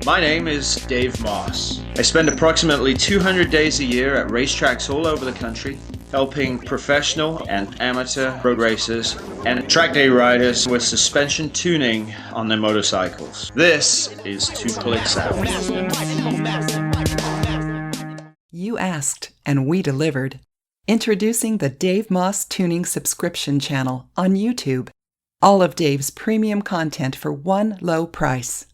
My name is Dave Moss. I spend approximately 200 days a year at racetracks all over the country, helping professional and amateur road racers and track day riders with suspension tuning on their motorcycles. This is 2 Clicks Out. You asked, and we delivered. Introducing the Dave Moss Tuning Subscription Channel on YouTube. All of Dave's premium content for one low price.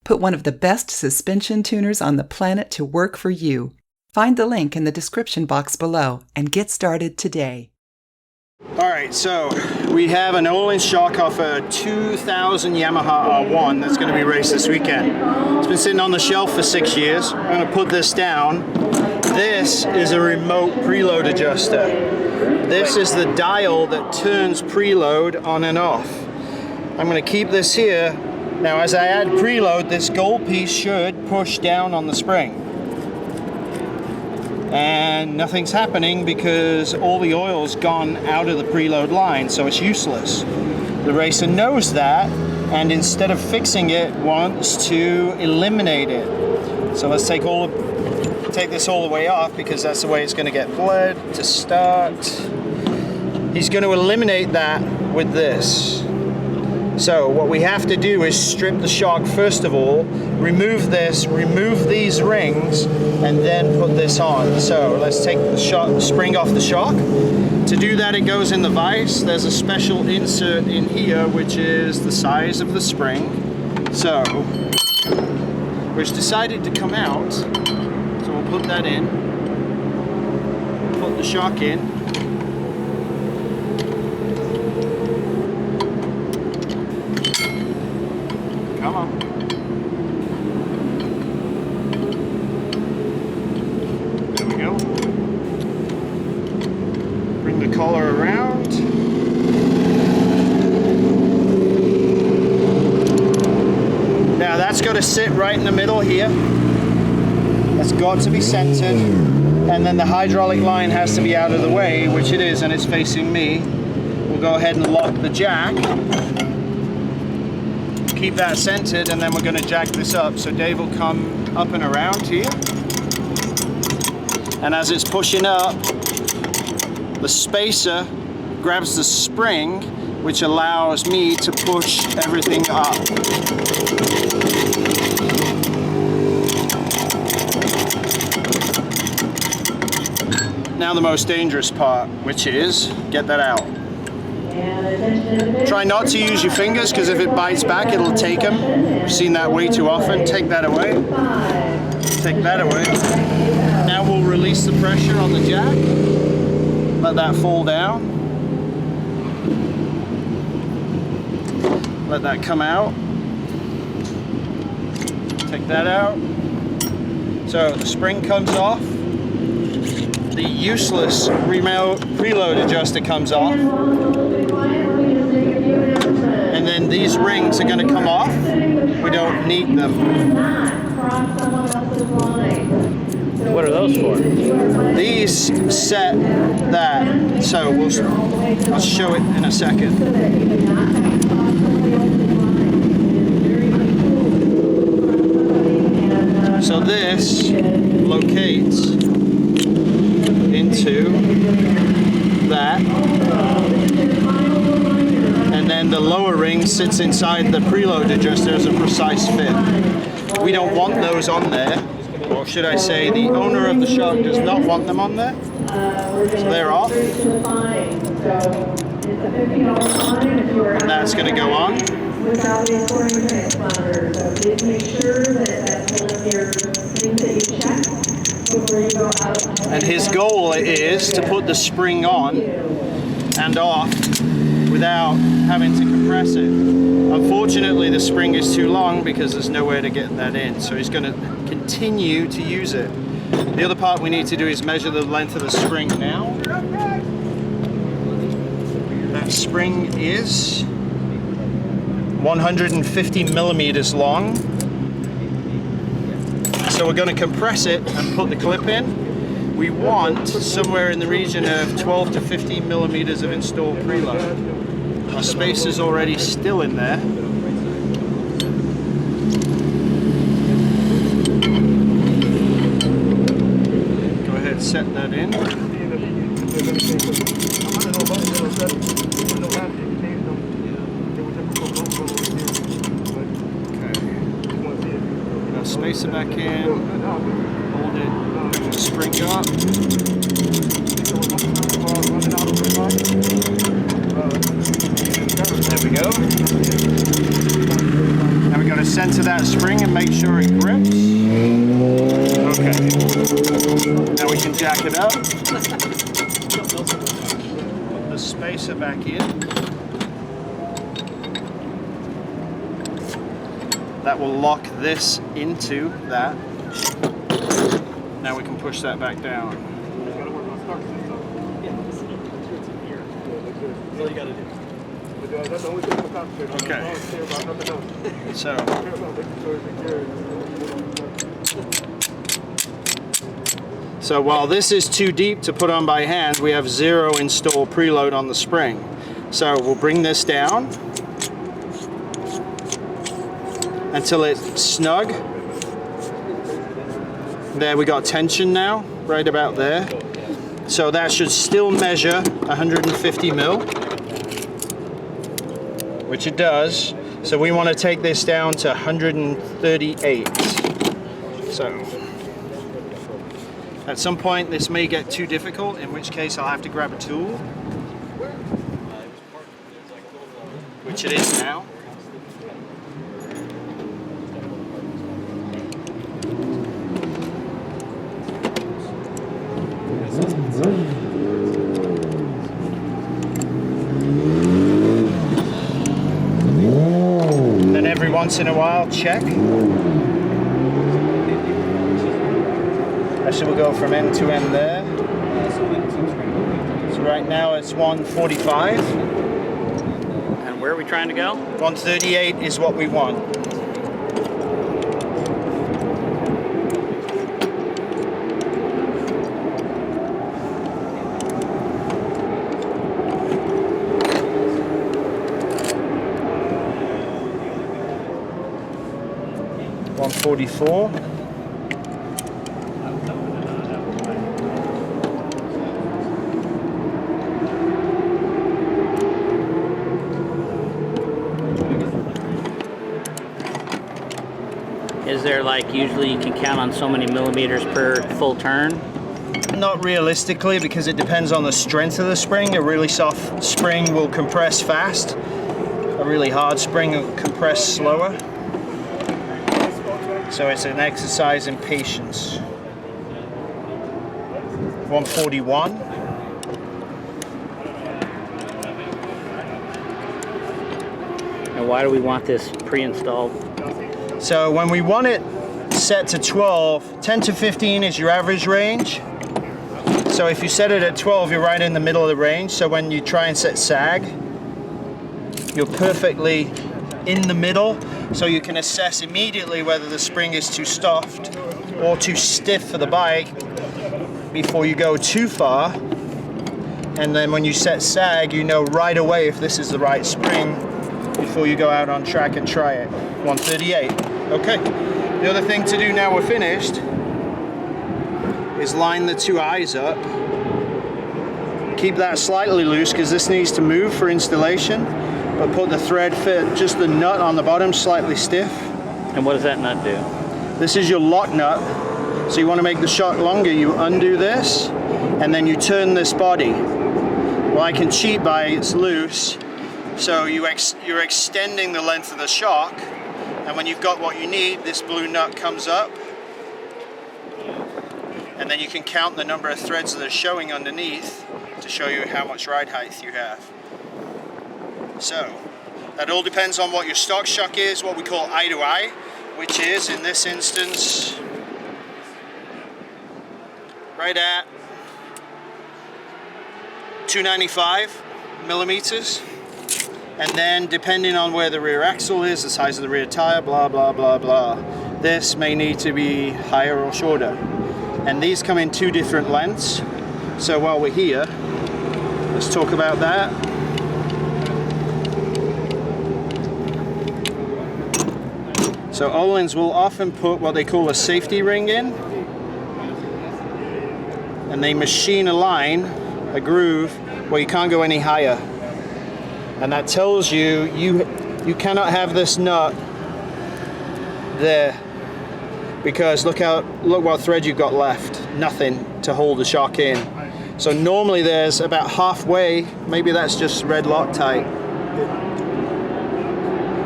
Put one of the best suspension tuners on the planet to work for you. Find the link in the description box below and get started today. Alright, so we have an all-in shock off a 2000 Yamaha R1 that's going to be raced this weekend. It's been sitting on the shelf for 6 years. I'm going to put this down. This is a remote preload adjuster. This is the dial that turns preload on and off. I'm going to keep this here. Now as I add preload, this gold piece should push down on the spring. And nothing's happening because all the oil's gone out of the preload line, so it's useless. The racer knows that, and instead of fixing it, wants to eliminate it. So let's take this all the way off because that's the way it's going to get bled to start. He's going to eliminate that with this. So what we have to do is strip the shock first of all, remove this, remove these rings, and then put this on. So let's take the spring off the shock. To do that, it goes in the vise. There's a special insert in here which is the size of the spring. So, which decided to come out. So we'll put that in, put the shock in. Come on. There we go. Bring the collar around. Now that's got to sit right in the middle here. That's got to be centered. And then the hydraulic line has to be out of the way, which it is, and it's facing me. We'll go ahead and lock the jack. Keep that centered, and then we're going to jack this up. So Dave will come up and around here, and as it's pushing up, the spacer grabs the spring, which allows me to push everything up. Now the most dangerous part, which is get that out. Try not to use your fingers because if it bites back, it'll take them. We've seen that way too often. Take that away. Take that away. Now we'll release the pressure on the jack. Let that fall down. Let that come out. Take that out. So the spring comes off. The useless preload adjuster comes off. And then these rings are going to come off. We don't need them. What are those for? These set that. So I'll show it in a second. So this locates into that. And then the lower ring sits inside the preload adjuster as a precise fit. We don't want those on there, or should I say the owner of the shock does not want them on there. So they're off. And that's going to go on. And his goal is to put the spring on and off without having to compress it. Unfortunately, the spring is too long because there's nowhere to get that in, so he's going to continue to use it. The other part we need to do is measure the length of the spring now. That spring is 150 millimeters long. So we're going to compress it and put the clip in. We want somewhere in the region of 12 to 15 millimeters of installed preload. Our spacer's already still in there. set that in. Now spacer back in, hold it, spring up. There we go. Now we got to center that spring and make sure it grips. Okay. Now we can jack it up. Put the spacer back in. That will lock this into that. Now we can push that back down. That's all you gotta do. Okay. So while this is too deep to put on by hand, we have 0 install preload on the spring. So we'll bring this down until it's snug. There, we got tension now, right about there. So that should still measure 150 mil, which it does. So we want to take this down to 138. So at some point this may get too difficult, in which case I'll have to grab a tool, which it is now. Then every once in a while, check. Actually, we'll go from end to end there. So right now it's 145. And where are we trying to go? 138 is what we want. .44. Is there like usually you can count on so many millimeters per full turn? Not realistically, because it depends on the strength of the spring. A really soft spring will compress fast. A really hard spring will compress slower. So it's an exercise in patience. 141. And why do we want this pre-installed? So when we want it set to 12, 10 to 15 is your average range. So if you set it at 12, you're right in the middle of the range. So when you try and set sag, you're perfectly in the middle. So you can assess immediately whether the spring is too soft or too stiff for the bike before you go too far. And then when you set sag, you know right away if this is the right spring before you go out on track and try it. 138. Okay. The other thing to do now we're finished is line the two eyes up. Keep that slightly loose because this needs to move for installation. But put the thread fit, just the nut on the bottom slightly stiff. And what does that nut do? This is your lock nut. So you want to make the shock longer, you undo this, and then you turn this body. Well, I can cheat by it's loose, so you're extending the length of the shock, and when you've got what you need, this blue nut comes up, and then you can count the number of threads that are showing underneath to show you how much ride height you have. So, that all depends on what your stock shock is, what we call eye to eye, which is, in this instance, right at 295 millimeters. And then, depending on where the rear axle is, the size of the rear tire, blah, blah, blah, blah, this may need to be higher or shorter. And these come in two different lengths. So while we're here, let's talk about that. So Öhlins will often put what they call a safety ring in. and they machine a line, a groove, where you can't go any higher. And that tells you you cannot have this nut there, because look what thread you've got left. Nothing to hold the shock in. So normally there's about halfway, maybe that's just red Loctite.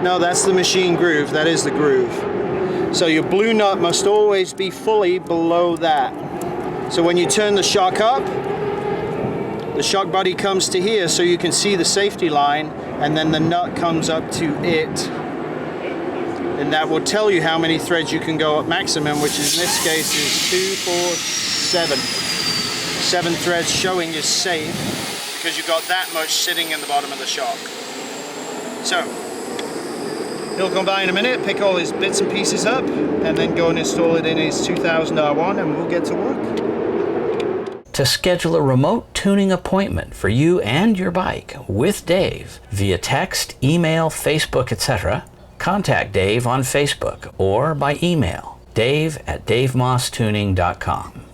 No, that's the machine groove, that is the groove. So your blue nut must always be fully below that. So when you turn the shock up, the shock body comes to here so you can see the safety line, and then the nut comes up to it. And that will tell you how many threads you can go up maximum, which in this case is 2, 4, 7. 7 threads showing is safe because you've got that much sitting in the bottom of the shock. So he'll come by in a minute, pick all his bits and pieces up, and then go and install it in his 2000 R1, and we'll get to work. To schedule a remote tuning appointment for you and your bike with Dave via text, email, Facebook, etc., contact Dave on Facebook or by email, dave@davemosstuning.com.